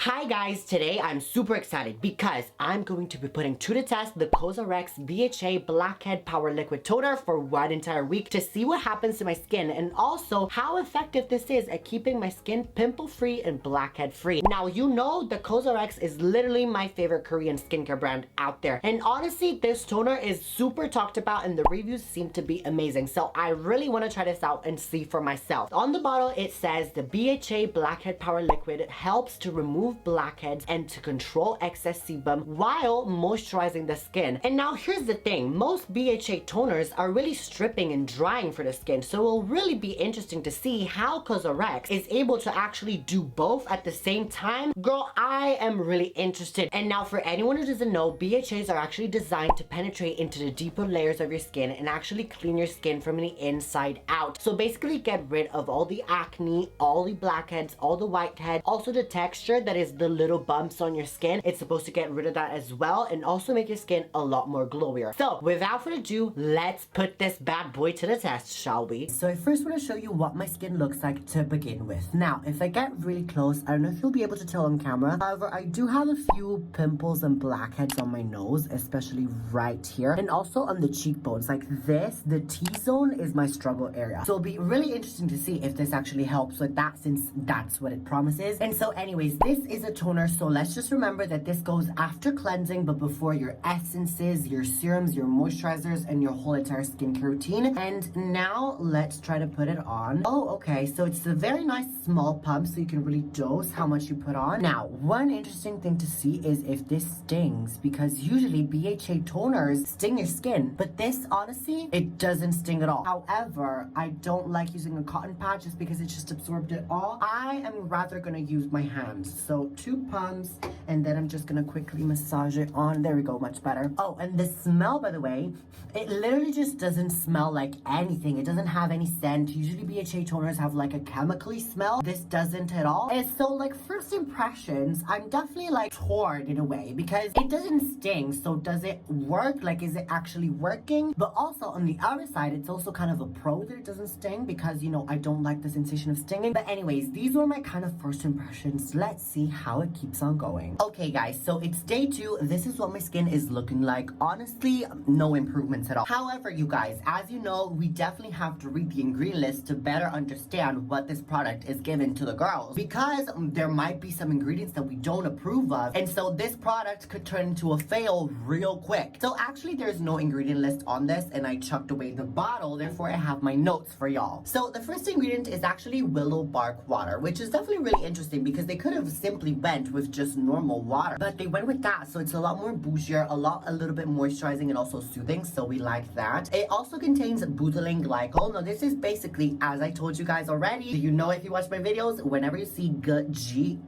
Hi guys, today I'm super excited because I'm going to be putting to the test the COSRX BHA Blackhead Power Liquid Toner for 1 entire week to see what happens to my skin and also how effective this is at keeping my skin pimple free and blackhead free. Now you know the COSRX is literally my favorite Korean skincare brand out there, and honestly this toner is super talked about and the reviews seem to be amazing, so I really want to try this out and see for myself. On the bottle it says the BHA Blackhead Power Liquid helps to remove blackheads and to control excess sebum while moisturizing the skin. And now here's the thing, most BHA toners are really stripping and drying for the skin, so it will really be interesting to see how COSRX is able to actually do both at the same time. Girl, I am really interested. And now for anyone who doesn't know, BHAs are actually designed to penetrate into the deeper layers of your skin and actually clean your skin from the inside out. So basically get rid of all the acne, all the blackheads, all the whiteheads, also the texture that is the little bumps on your skin. It's supposed to get rid of that as well and also make your skin a lot more glowier. So without further ado, let's put this bad boy to the test, shall we? So I first want to show you what my skin looks like to begin with. Now, if I get really close, I don't know if you'll be able to tell on camera. However, I do have a few pimples and blackheads on my nose, especially right here, and also on the cheekbones. Like this, the T-zone is my struggle area. So it'll be really interesting to see if this actually helps with that, since that's what it promises. And so anyways, this is a toner, so let's just remember that this goes after cleansing but before your essences, your serums, your moisturizers, and your whole entire skincare routine. And now let's try to put it on. Oh, okay, so it's a very nice small pump, so you can really dose how much you put on. Now, one interesting thing to see is if this stings, because usually BHA toners sting your skin, but this, honestly, it doesn't sting at all. However, I don't like using a cotton pad just because it just absorbed it all. I am rather gonna use my hands. So 2 pumps, and then I'm just gonna quickly massage it on. There we go, much better. Oh, and the smell, by the way, it literally just doesn't smell like anything. It doesn't have any scent. Usually BHA toners have like a chemically smell. This doesn't at all. And so like first impressions, I'm definitely like torn in a way because it doesn't sting. So does it work? Like, is it actually working? But also on the other side, it's also kind of a pro that it doesn't sting because, you know, I don't like the sensation of stinging. But anyways, these were my kind of first impressions. Let's see how it keeps on going. Okay guys, so it's day 2. This is what my skin is looking like. Honestly, no improvements at all. However, you guys, as you know, we definitely have to read the ingredient list to better understand what this product is given to the girls, because there might be some ingredients that we don't approve of, and so this product could turn into a fail real quick. So actually there's no ingredient list on this, and I chucked away the bottle, therefore I have my notes for y'all. So the first ingredient is actually willow bark water, which is definitely really interesting because they could have simply went with just normal water, but they went with that, so it's a lot more bougier, a little bit moisturizing and also soothing, so we like that. It also contains butylene glycol. Now this is basically, as I told you guys already, you know if you watch my videos, whenever you see GLY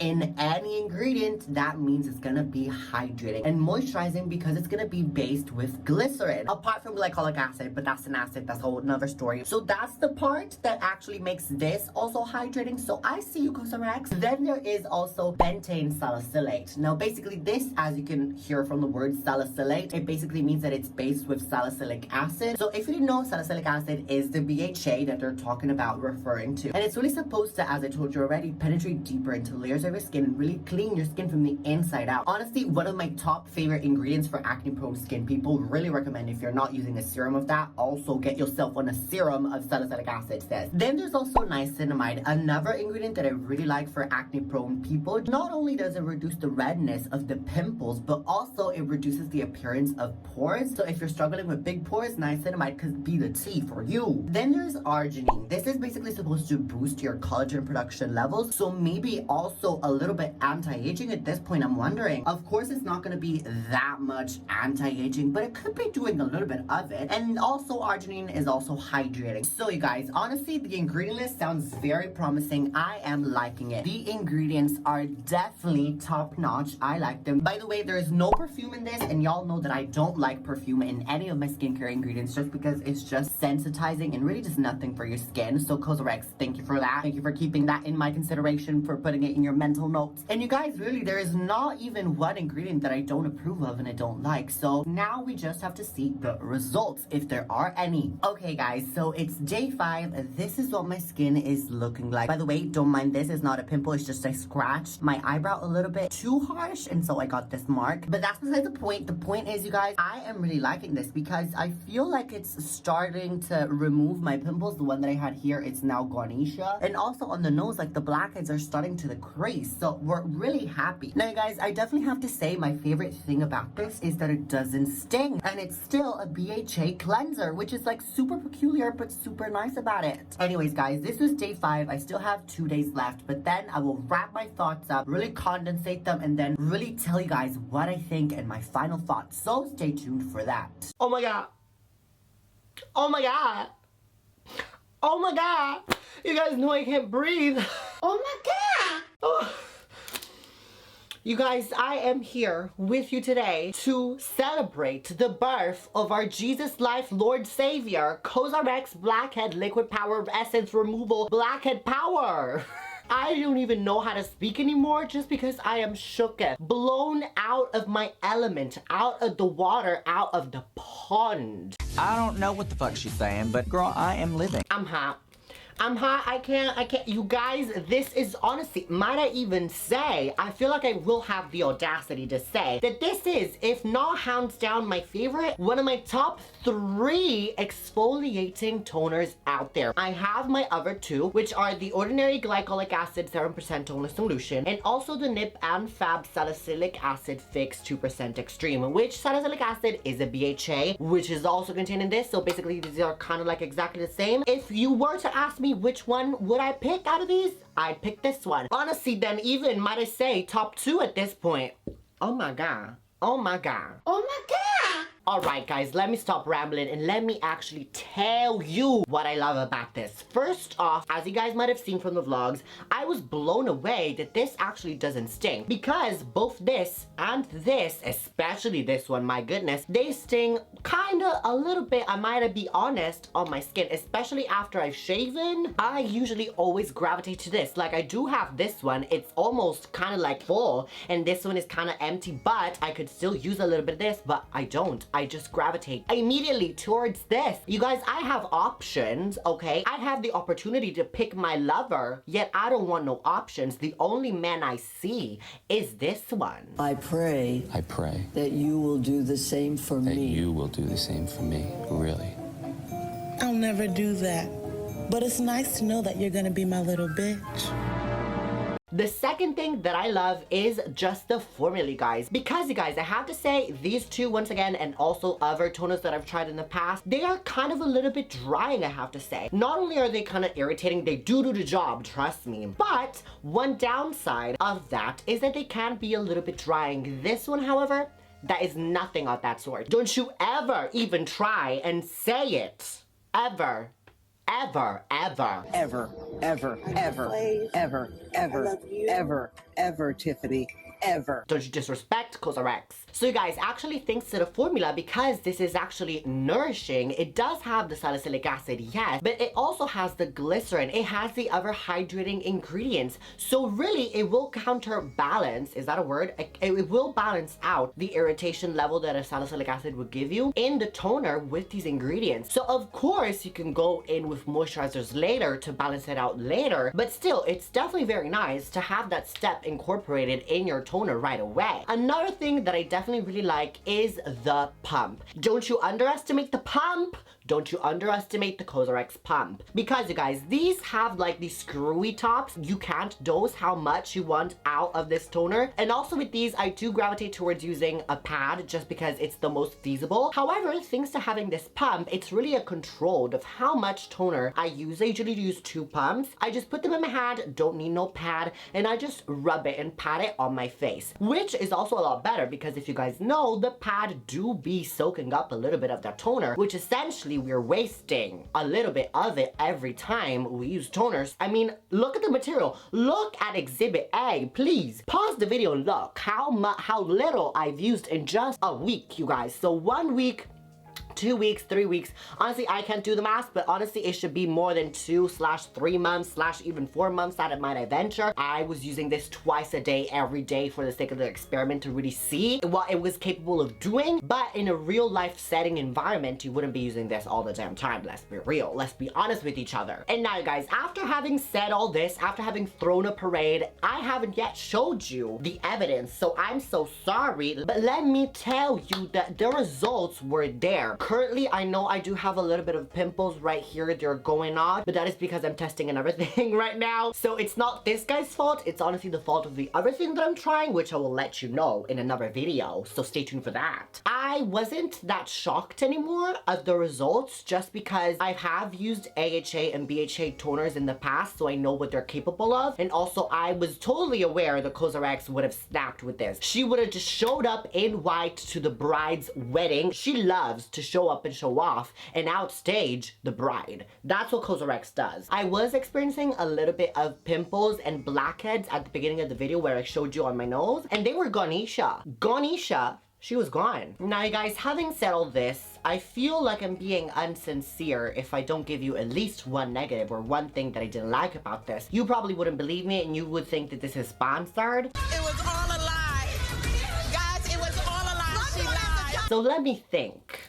in any ingredient, that means it's gonna be hydrating and moisturizing because it's gonna be based with glycerin, apart from glycolic acid, but that's an acid, that's a whole nother story. So that's the part that actually makes this also hydrating, so I see you, COSRX. Then there is also bentane salicylate. Now basically this, as you can hear from the word salicylate, it basically means that it's based with salicylic acid. So if you didn't know, salicylic acid is the BHA that they're talking about referring to, and it's really supposed to, as I told you already, penetrate deeper into layers of your skin and really clean your skin from the inside out. Honestly, one of my top favorite ingredients for acne prone skin. People really recommend, if you're not using a serum of that, also get yourself on a serum of salicylic acid, says. Then there's also niacinamide, another ingredient that I really like for acne prone people. Not only does it reduce the redness of the pimples, but also it reduces the appearance of pores. So if you're struggling with big pores, niacinamide could be the tea for you. Then there's arginine. This is basically supposed to boost your collagen production levels, so maybe also a little bit anti-aging at this point, I'm wondering. Of course, it's not going to be that much anti-aging, but it could be doing a little bit of it. And also arginine is also hydrating. So you guys, honestly, the ingredient list sounds very promising. I am liking it. The ingredients are definitely top notch. I like them. By the way, there is no perfume in this, and y'all know that I don't like perfume in any of my skincare ingredients just because it's just sensitizing and really just nothing for your skin. So COSRX, thank you for that. Thank you for keeping that in my consideration, for putting it in your mental notes. And you guys, really, there is not even one ingredient that I don't approve of and I don't like. So now we just have to see the results, if there are any. Okay guys, so it's day 5. This is what my skin is looking like. By the way, don't mind this, it's not a pimple, it's just I scratched my eyebrow a little bit too harsh, and so I got this mark. But that's besides the point. The point is, you guys, I am really liking this because I feel like it's starting to remove my pimples. The one that I had here, it's now Ganesha. And also on the nose, like the blackheads are starting to decrease. So we're really happy. Now, you guys, I definitely have to say my favorite thing about this is that it doesn't sting. And it's still a BHA cleanser, which is like super peculiar, but super nice about it. Anyways, guys, this was day 5. I still have 2 days left, but then I will wrap my thoughts up, really condensate them, and then really tell you guys what I think and my final thoughts. So stay tuned for that. Oh my god. Oh my god. Oh my god. You guys know I can't breathe. Oh my god. Oh. You guys, I am here with you today to celebrate the birth of our Jesus Life Lord Savior, COSRX Blackhead Liquid Power Essence Removal Blackhead Power. I don't even know how to speak anymore just because I am shooketh, blown out of my element, out of the water, out of the pond. I don't know what the fuck she's saying, but girl, I am living. I'm hot. I'm hot, I can't, you guys, this is honestly, might I even say, I feel like I will have the audacity to say that this is, if not hands down my favorite, one of my top 3 exfoliating toners out there. I have my other 2, which are the Ordinary Glycolic Acid 7% Toner Solution, and also the Nip and Fab Salicylic Acid Fix 2% Extreme, which salicylic acid is a BHA, which is also contained in this, so basically these are kind of like exactly the same. If you were to ask me which one would I pick out of these, I'd pick this one. Honestly, then even, might I say, top 2 at this point. Oh my god. Oh my god. Oh my god. Alright guys, let me stop rambling and let me actually tell you what I love about this. First off, as you guys might have seen from the vlogs, I was blown away that this actually doesn't sting. Because both this and this, especially this one, my goodness, they sting kinda a little bit, I might be honest, on my skin. Especially after I've shaven, I usually always gravitate to this. Like I do have this one, it's almost kinda like full, and this one is kinda empty, but I could still use a little bit of this, but I don't. I just gravitate immediately towards this. You guys, I have options, okay? I have the opportunity to pick my lover, yet I don't want no options. The only man I see is this one. I pray that you will do the same for me. That you will do the same for me, really. I'll never do that. But it's nice to know that you're gonna be my little bitch. The second thing that I love is just the formula, guys. Because, you guys, I have to say, these 2, once again, and also other toners that I've tried in the past, they are kind of a little bit drying, I have to say. Not only are they kind of irritating, they do the job, trust me. But one downside of that is that they can be a little bit drying. This one, however, that is nothing of that sort. Don't you ever even try and say it. Ever. Ever, ever. Ever, ever, ever, ever, ever, ever, ever, Tiffany. Ever. Don't you disrespect COSRX. So you guys, actually thanks to the formula, because this is actually nourishing, it does have the salicylic acid, yes, but it also has the glycerin. It has the other hydrating ingredients. So really, it will counterbalance, is that a word? It will balance out the irritation level that a salicylic acid would give you in the toner with these ingredients. So of course, you can go in with moisturizers later to balance it out later, but still, it's definitely very nice to have that step incorporated in your toner right away. Another thing that I definitely really like is the pump. Don't you underestimate the pump. Don't you underestimate the COSRX pump. Because you guys, these have like these screwy tops. You can't dose how much you want out of this toner. And also with these, I do gravitate towards using a pad just because it's the most feasible. However, thanks to having this pump, it's really a control of how much toner I use. I usually use 2 pumps. I just put them in my hand, don't need no pad, and I just rub it and pat it on my face. Which is also a lot better because if you guys know, the pad do be soaking up a little bit of that toner, which essentially we're wasting a little bit of it every time we use toners. I mean, look at the material. Look at Exhibit A, please. Pause the video and look how little I've used in just a week, you guys. So 1 week, 2 weeks, 3 weeks. Honestly, I can't do the math, but honestly, it should be more than 2/3 months / even 4 months that it might I venture. I was using this twice a day, every day for the sake of the experiment to really see what it was capable of doing. But in a real life setting environment, you wouldn't be using this all the damn time. Let's be real. Let's be honest with each other. And now, guys, after having said all this, after having thrown a parade, I haven't yet showed you the evidence, so I'm so sorry. But let me tell you that the results were there. Currently, I know I do have a little bit of pimples right here. They're going on, but that is because I'm testing and everything right now. So it's not this guy's fault. It's honestly the fault of the other thing that I'm trying, which I will let you know in another video. So stay tuned for that. I wasn't that shocked anymore of the results just because I have used AHA and BHA toners in the past, so I know what they're capable of. And also, I was totally aware the COSRX would have snapped with this. She would have just showed up in white to the bride's wedding. She loves to show up and show off and outstage the bride. That's what COSRX does. I was experiencing a little bit of pimples and blackheads at the beginning of the video where I showed you on my nose, and they were Ganesha. Ganesha, she was gone. Now, you guys, having said all this, I feel like I'm being unsincere if I don't give you at least one negative or one thing that I didn't like about this. You probably wouldn't believe me and you would think that this is sponsored. It was all a lie. Guys, it was all a lie. She lied. So let me think.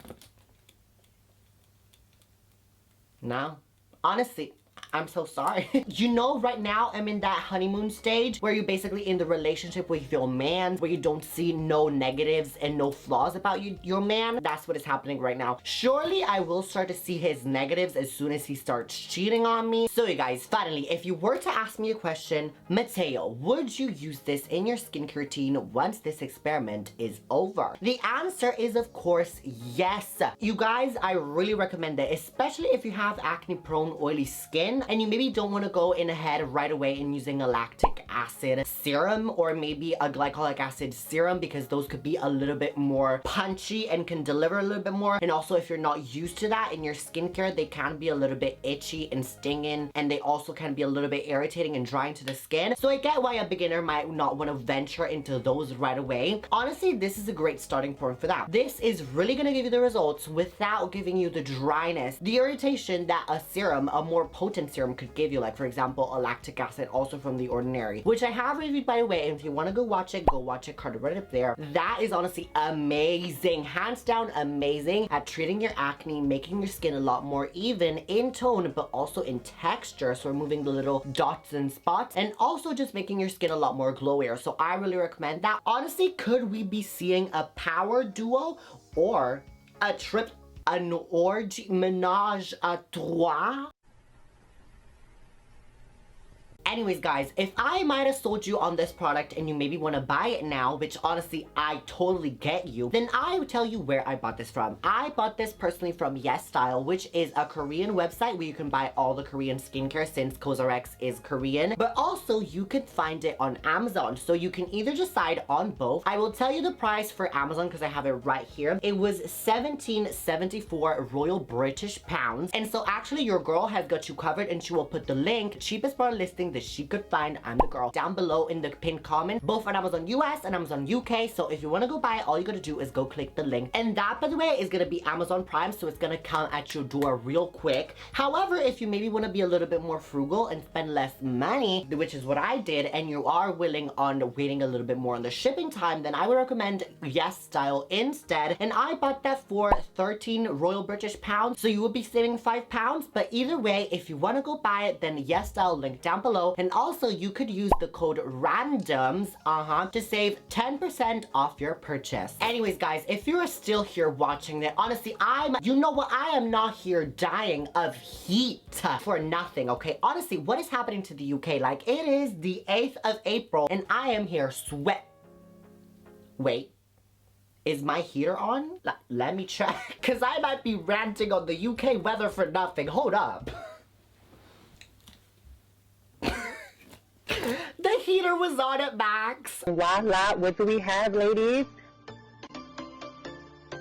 No? Honestly, I'm so sorry. You know, right now I'm in that honeymoon stage where you're basically in the relationship with your man, where you don't see no negatives and no flaws about your man. That's what is happening right now. Surely I will start to see his negatives as soon as he starts cheating on me. So you guys, finally, if you were to ask me a question, Mateo, would you use this in your skincare routine once this experiment is over? The answer is, of course, yes. You guys, I really recommend it, especially if you have acne-prone, oily skin and you maybe don't want to go in ahead right away and using a lactic acid serum or maybe a glycolic acid serum, because those could be a little bit more punchy and can deliver a little bit more. And also, if you're not used to that in your skincare, they can be a little bit itchy and stinging, and they also can be a little bit irritating and drying to the skin. So I get why a beginner might not want to venture into those right away. Honestly, this is a great starting point for that. This is really going to give you the results without giving you the dryness, the irritation that a serum, a more potent serum, could give you, like for example a lactic acid, also from The Ordinary, which I have reviewed, by the way. And if you want to go watch it, card right up there. That is honestly amazing, hands down amazing at treating your acne, making your skin a lot more even in tone but also in texture, so removing the little dots and spots, and also just making your skin a lot more glowier. So I really recommend that. Honestly, could we be seeing a power duo or an orgy menage a trois? Anyways, guys, if I might have sold you on this product and you maybe want to buy it now, which honestly I totally get you, then I would tell you where I bought this from. I bought this personally from Yes Style, which is a Korean website where you can buy all the Korean skincare, since COSRX is Korean. But also you could find it on Amazon, so you can either decide on both. I will tell you the price for Amazon because I have it right here. It was 17.74 Royal British pounds, and so actually your girl has got you covered, and she will put the link, cheapest product listing that she could find, I'm the girl, down below in the pinned comment, both on Amazon US and Amazon UK. So if you want to go buy it, all you gotta do is go click the link, and that, by the way, is gonna be Amazon Prime, so it's gonna come at your door real quick. However, if you maybe want to be a little bit more frugal and spend less money, which is what I did, and you are willing on waiting a little bit more on the shipping time, then I would recommend Yes Style instead. And I bought that for 13 Royal British pounds, so you would be saving £5. But either way, if you want to go buy it, then Yes Style, link down below. And also you could use the code RANDOMS to save 10% off your purchase. Anyways, guys, if you're still here watching it, honestly, you know what, I am not here dying of heat for nothing, okay? Honestly, what is happening to the UK? Like, it is the 8th of April and I am here Wait, is my heater on? Let me check, because I might be ranting on the UK weather for nothing. Hold up. The heater was on at max. Voila, what do we have, ladies?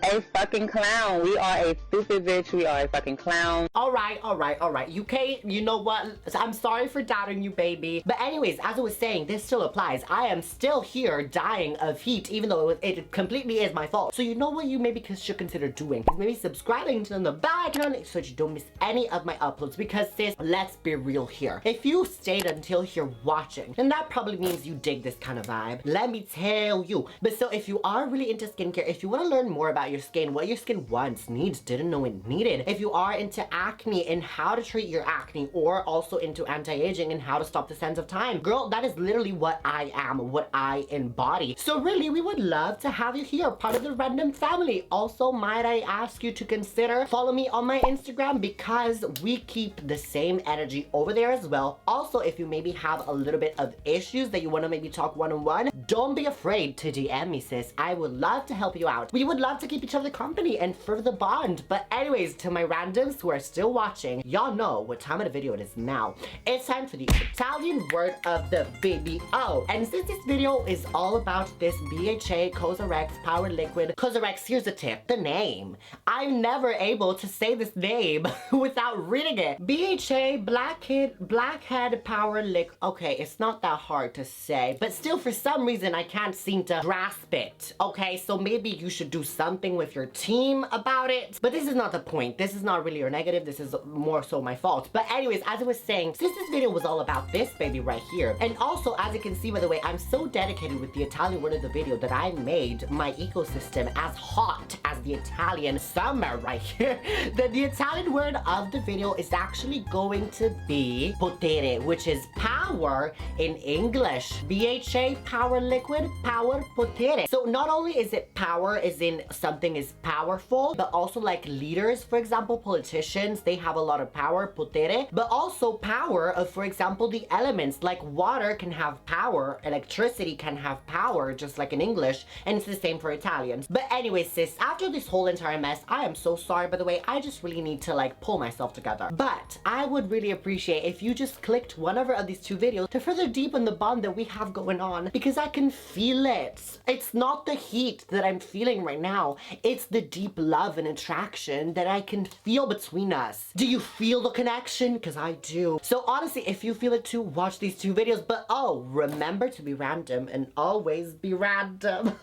a fucking clown. We are a stupid bitch. We are a fucking clown. All right. UK, you know what? I'm sorry for doubting you, baby. But anyways, as I was saying, this still applies. I am still here dying of heat, even though it completely is my fault. So you know what you maybe should consider doing? Maybe subscribing to the bell icon so you don't miss any of my uploads. Because sis, let's be real here. If you stayed until here watching, then that probably means you dig this kind of vibe. Let me tell you. But so if you are really into skincare, if you want to learn more about your skin, what your skin wants, needs, didn't know it needed, if you are into acne and how to treat your acne, or also into anti-aging and how to stop the sands of time, girl, that is literally what I am, what I embody. So really, we would love to have you here, part of the random family. Also, might I ask you to consider follow me on my Instagram, because we keep the same energy over there as well. Also, if you maybe have a little bit of issues that you want to maybe talk one-on-one, don't be afraid to DM me, sis. I would love to help you out. We would love to keep each other company and further the bond. But anyways, to my randoms who are still watching, y'all know what time of the video it is now. It's time for the Italian word of the baby. Oh, and since this video is all about this BHA COSRX power liquid, COSRX, here's a tip, the name. I'm never able to say this name without reading it. BHA blackhead power liquid. Okay, it's not that hard to say, but still for some reason I can't seem to grasp it. Okay, so maybe you should do something with your team about it. But this is not the point. This is not really your negative. This is more so my fault. But anyways, as I was saying, since this video was all about this baby right here, and also as you can see by the way, I'm so dedicated with the Italian word of the video that I made my ecosystem as hot as the Italian summer right here. The Italian word of the video is actually going to be potere, which is power in English. BHA power liquid, power potere. So not only is it power as in something is powerful, but also like leaders, for example, politicians, they have a lot of power, potere, but also power of, for example, the elements, like water can have power, electricity can have power, just like in English, and it's the same for Italians. But anyway, sis, after this whole entire mess, I am so sorry, by the way, I just really need to like pull myself together. But I would really appreciate if you just clicked whatever of these two videos to further deepen the bond that we have going on, because I can feel it. It's not the heat that I'm feeling right now, it's the deep love and attraction that I can feel between us. Do you feel the connection? Because I do. So honestly, if you feel it too, watch these two videos. But oh, remember to be random and always be random.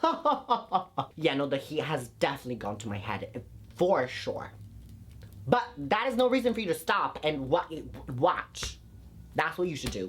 Yeah, no, the heat has definitely gone to my head for sure. But that is no reason for you to stop and watch. That's what you should do.